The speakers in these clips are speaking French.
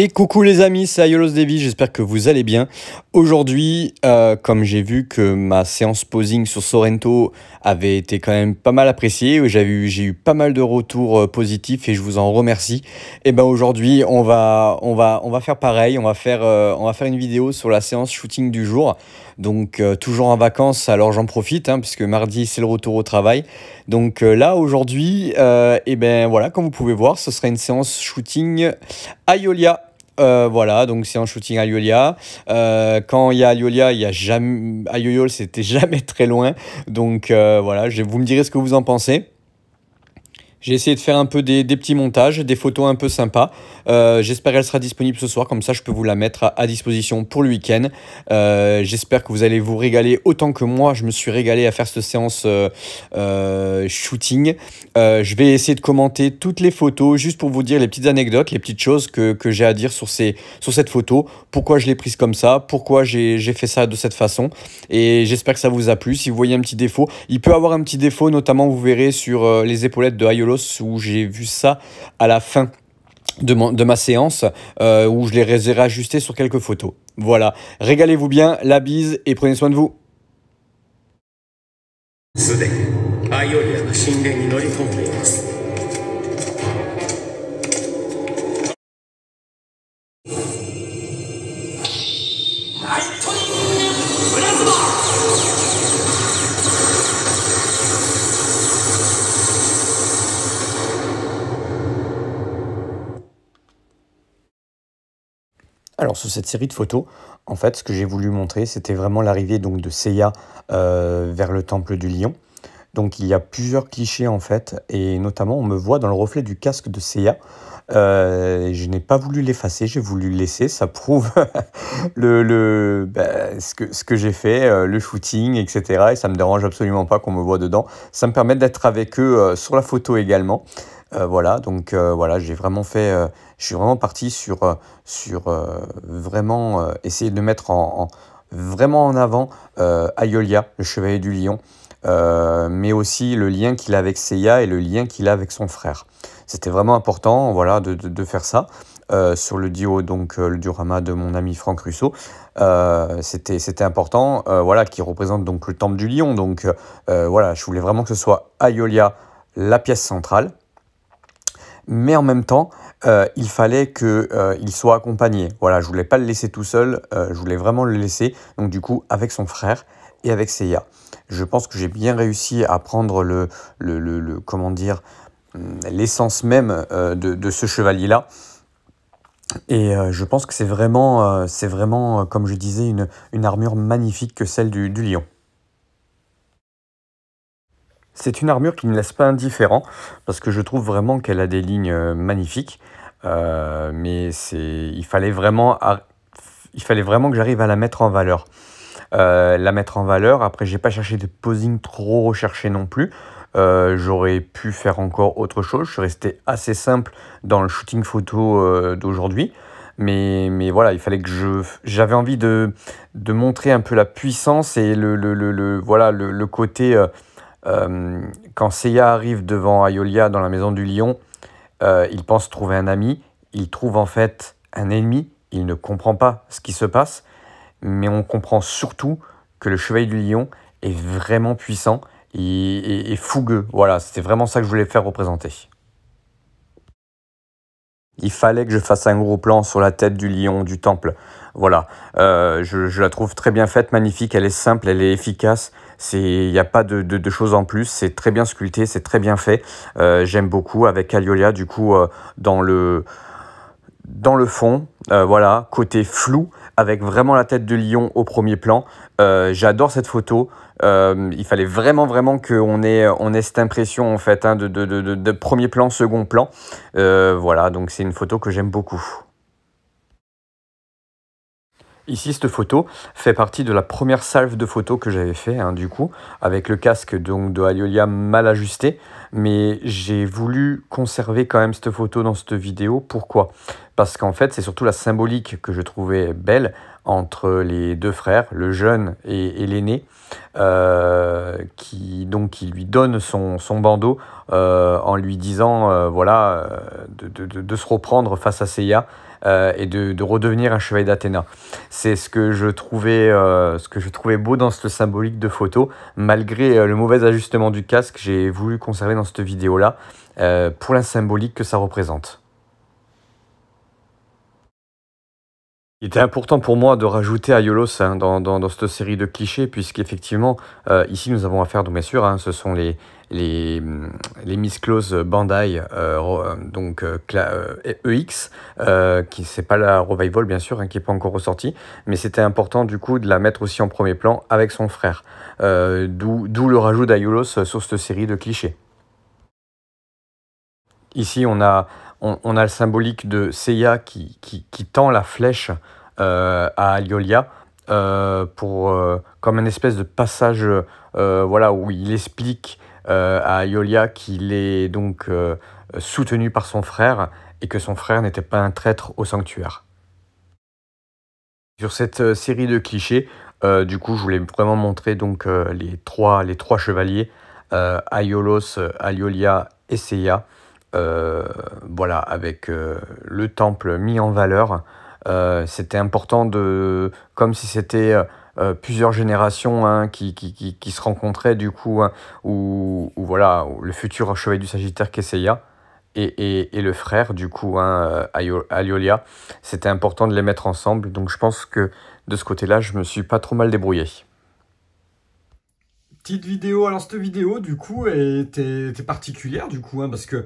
Et coucou les amis, c'est Aiolos Devi, j'espère que vous allez bien. Aujourd'hui, comme j'ai vu que ma séance posing sur Sorrento avait été quand même pas mal appréciée, j'ai eu pas mal de retours positifs et je vous en remercie. Et ben aujourd'hui, on va faire pareil, on va faire une vidéo sur la séance shooting du jour. Donc toujours en vacances, alors j'en profite, hein, puisque mardi c'est le retour au travail. Donc là aujourd'hui, et ben voilà, comme vous pouvez voir, ce sera une séance shooting Aiolia. Voilà, donc c'est un shooting Aiolia. Quand il y a Aiolia, il y a jamais. Aioyol, c'était jamais très loin. Donc voilà, vous me direz ce que vous en pensez. J'ai essayé de faire un peu des petits montages, des photos un peu sympas. J'espère qu'elle sera disponible ce soir, comme ça je peux vous la mettre à disposition pour le week-end. J'espère que vous allez vous régaler autant que moi. Je me suis régalé à faire cette séance shooting. Je vais essayer de commenter toutes les photos, juste pour vous dire les petites anecdotes, les petites choses que j'ai à dire sur cette photo. Pourquoi je l'ai prise comme ça, pourquoi j'ai fait ça de cette façon. Et j'espère que ça vous a plu. Si vous voyez un petit défaut, il peut avoir un petit défaut, notamment vous verrez sur les épaulettes de Aiolos, où j'ai vu ça à la fin de ma séance, où je les ai réajustés sur quelques photos. Voilà, régalez-vous bien, la bise et prenez soin de vous. Alors sur cette série de photos, en fait, ce que j'ai voulu montrer, c'était vraiment l'arrivée donc de Seiya vers le temple du lion. Donc il y a plusieurs clichés en fait, et notamment on me voit dans le reflet du casque de Seiya. Je n'ai pas voulu l'effacer, j'ai voulu le laisser, ça prouve ce que j'ai fait, le shooting, etc. Et ça me dérange absolument pas qu'on me voit dedans. Ça me permet d'être avec eux sur la photo également. Voilà, donc voilà, j'ai vraiment fait, je suis vraiment parti sur vraiment essayer de mettre vraiment en avant Aiolia, le chevalier du lion, mais aussi le lien qu'il a avec Seiya et le lien qu'il a avec son frère. C'était vraiment important, voilà, de faire ça. Sur le le diorama de mon ami Franck Russo, c'était important, voilà, qui représente donc le temple du lion. Donc voilà, je voulais vraiment que ce soit Aiolia, la pièce centrale. Mais en même temps, il fallait qu'il soit accompagné. Voilà, je voulais pas le laisser tout seul, je voulais vraiment le laisser, donc du coup, avec son frère et avec Seiya. Je pense que j'ai bien réussi à prendre comment dire, l'essence même de ce chevalier-là. Et je pense que c'est vraiment, comme je disais, une armure magnifique que celle du lion. C'est une armure qui ne me laisse pas indifférent, parce que je trouve vraiment qu'elle a des lignes magnifiques, mais il fallait vraiment que j'arrive à la mettre en valeur. Après j'ai pas cherché de posing trop recherché non plus, j'aurais pu faire encore autre chose, je suis resté assez simple dans le shooting photo d'aujourd'hui, mais voilà, il fallait que j'avais envie de montrer un peu la puissance et voilà, le côté... quand Seiya arrive devant Aiolia dans la maison du lion, il pense trouver un ami, il trouve en fait un ennemi, il ne comprend pas ce qui se passe, mais on comprend surtout que le chevalier du lion est vraiment puissant et fougueux. Voilà, c'était vraiment ça que je voulais faire représenter. Il fallait que je fasse un gros plan sur la tête du lion du temple. Voilà, je la trouve très bien faite, magnifique, elle est simple, elle est efficace. Il n'y a pas de choses en plus, c'est très bien sculpté, c'est très bien fait. J'aime beaucoup avec Aiolia, du coup, dans le fond, voilà, côté flou, avec vraiment la tête de lion au premier plan. J'adore cette photo. Il fallait vraiment qu'on ait cette impression en fait, hein, de premier plan, second plan. Voilà, donc c'est une photo que j'aime beaucoup. Ici, cette photo fait partie de la première salve de photos que j'avais fait, hein, du coup, avec le casque donc, de Aiolia mal ajusté. Mais j'ai voulu conserver quand même cette photo dans cette vidéo. Pourquoi? Parce qu'en fait, c'est surtout la symbolique que je trouvais belle entre les deux frères, le jeune et l'aîné, qui lui donne son bandeau en lui disant voilà, de se reprendre face à Seiya. et de redevenir un chevalier d'Athéna. C'est ce que je trouvais beau dans cette symbolique de photo, malgré le mauvais ajustement du casque, j'ai voulu conserver dans cette vidéo-là, pour la symbolique que ça représente. Il était important pour moi de rajouter Aiolos, hein, dans cette série de clichés, puisqu'effectivement, ici nous avons affaire, donc bien sûr, hein, ce sont les Miss Close Bandai, donc EX, qui c'est pas la Revival bien sûr, hein, qui est pas encore ressortie, mais c'était important du coup de la mettre aussi en premier plan avec son frère. D'où le rajout d'Aiolos sur cette série de clichés. Ici, on a le symbolique de Seiya qui tend la flèche à Aliolia comme un espèce de passage, voilà, où il explique à Aliolia qu'il est donc soutenu par son frère et que son frère n'était pas un traître au sanctuaire. Sur cette série de clichés, du coup, je voulais vraiment montrer donc les trois chevaliers, Aiolos, Aliolia et Seiya. Voilà, avec le temple mis en valeur. C'était important comme si c'était plusieurs générations, hein, qui se rencontraient du coup, hein, voilà, où le futur chevalier du Sagittaire Kesseya et le frère du coup, hein, Aliolia. C'était important de les mettre ensemble, donc je pense que de ce côté-là, je me suis pas trop mal débrouillé. Petite vidéo, alors cette vidéo du coup était particulière du coup, hein, parce que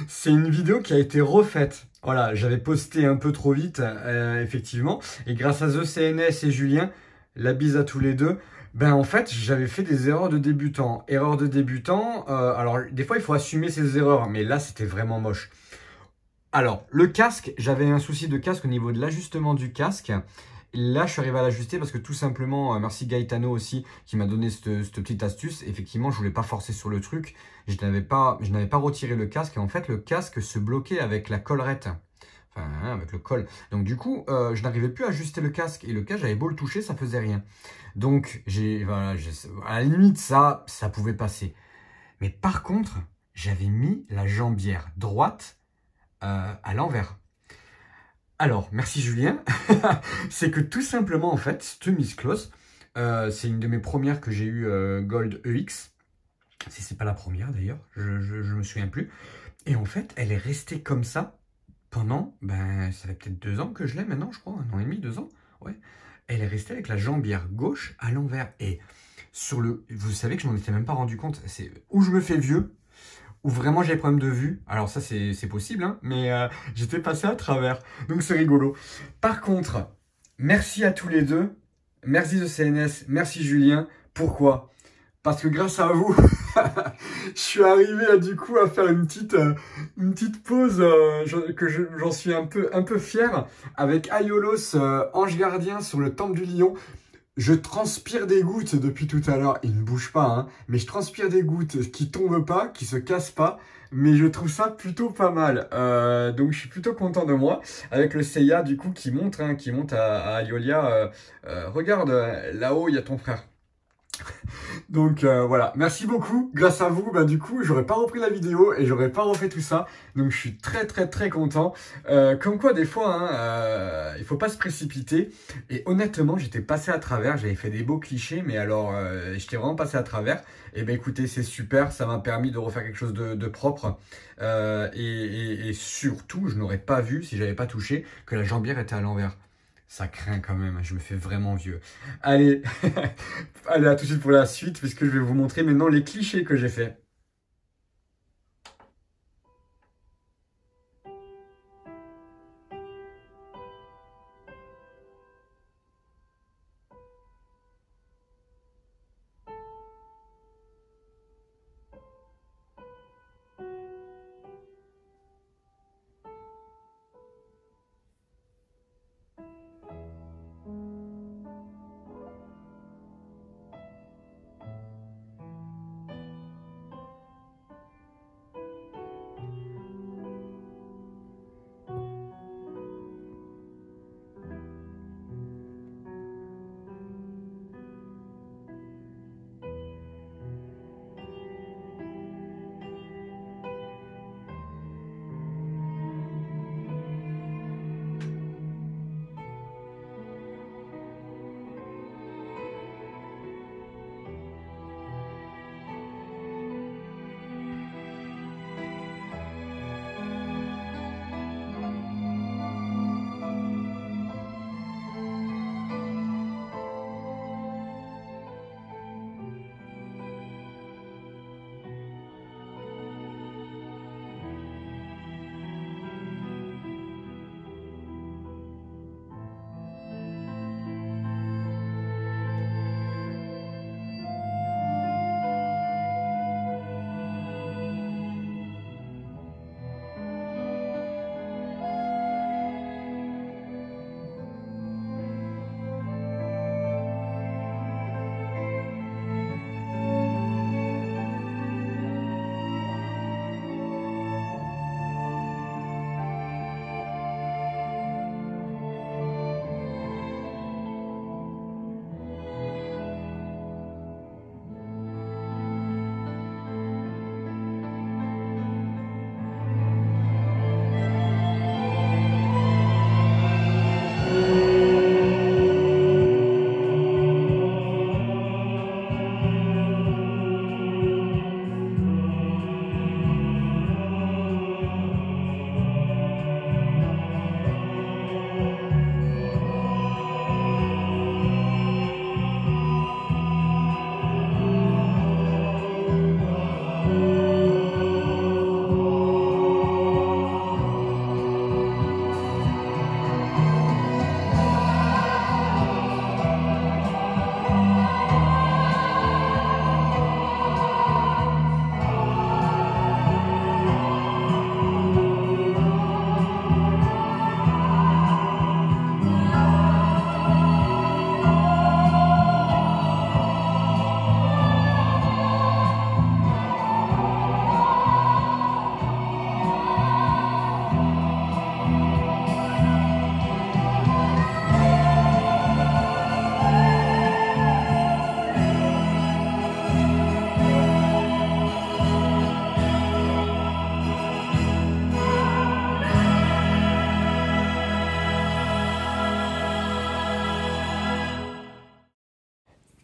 c'est une vidéo qui a été refaite. Voilà, j'avais posté un peu trop vite, effectivement, et grâce à The CNS et Julien, la bise à tous les deux, ben en fait j'avais fait des erreurs de débutant. Erreurs de débutant, alors des fois il faut assumer ses erreurs, mais là c'était vraiment moche. Alors, le casque, j'avais un souci de casque au niveau de l'ajustement du casque. Là, je suis arrivé à l'ajuster parce que tout simplement, merci Gaetano aussi qui m'a donné cette petite astuce. Effectivement, je voulais pas forcer sur le truc. Je n'avais pas retiré le casque et en fait, le casque se bloquait avec la collerette. Enfin, hein, avec le col. Donc du coup, je n'arrivais plus à ajuster le casque et le casque, j'avais beau le toucher, ça faisait rien. Donc, à la limite, ça pouvait passer. Mais par contre, j'avais mis la jambière droite à l'envers. Alors, merci Julien. C'est que tout simplement, en fait, cette Miss Close, c'est une de mes premières que j'ai eu Gold EX. Si c'est pas la première d'ailleurs, je me souviens plus. Et en fait, elle est restée comme ça pendant, ben, ça fait peut-être 2 ans que je l'ai maintenant, je crois, 1 an et demi, 2 ans. Ouais. Elle est restée avec la jambière gauche à l'envers. Et vous savez que je m'en étais même pas rendu compte. C'est où je me fais vieux, où vraiment j'ai des problèmes de vue. Alors ça c'est possible, hein, mais j'étais passé à travers. Donc c'est rigolo. Par contre, merci à tous les deux. Merci de CNS, merci Julien. Pourquoi? Parce que grâce à vous, je suis arrivé du coup à faire une petite pause j'en suis un peu fier avec Aiolos, ange gardien sur le temple du lion. Je transpire des gouttes depuis tout à l'heure. Il ne bouge pas, hein, mais je transpire des gouttes qui tombent pas, qui se cassent pas. Mais je trouve ça plutôt pas mal. Donc je suis plutôt content de moi. Avec le Seiya du coup qui monte, hein, qui monte à Aiolia. Regarde, là-haut, il y a ton frère. Donc voilà, merci beaucoup. Grâce à vous, bah du coup, j'aurais pas repris la vidéo et j'aurais pas refait tout ça. Donc je suis très content. Comme quoi, des fois, hein, il faut pas se précipiter. Et honnêtement, j'étais passé à travers. J'avais fait des beaux clichés, mais alors j'étais vraiment passé à travers. Et ben écoutez, c'est super. Ça m'a permis de refaire quelque chose de propre. Et surtout, je n'aurais pas vu si j'avais pas touché que la jambière était à l'envers. Ça craint quand même, je me fais vraiment vieux. Allez, allez, à tout de suite pour la suite, puisque je vais vous montrer maintenant les clichés que j'ai fait.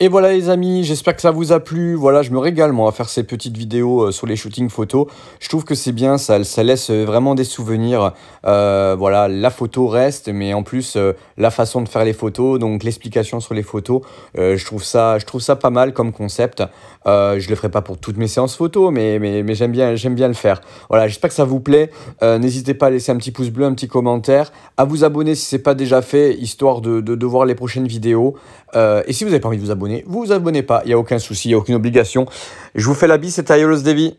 Et voilà les amis, j'espère que ça vous a plu. Voilà, je me régale moi à faire ces petites vidéos sur les shootings photos. Je trouve que c'est bien, ça laisse vraiment des souvenirs. Voilà, la photo reste, mais en plus la façon de faire les photos, donc l'explication sur les photos, je trouve ça pas mal comme concept. Je le ferai pas pour toutes mes séances photos, mais j'aime bien le faire. Voilà, j'espère que ça vous plaît. N'hésitez pas à laisser un petit pouce bleu, un petit commentaire, à vous abonner si c'est pas déjà fait, histoire de voir les prochaines vidéos. Et si vous n'avez pas envie de vous abonner pas, il n'y a aucun souci, il n'y a aucune obligation. Je vous fais la bise, c'était Ayolos Devi.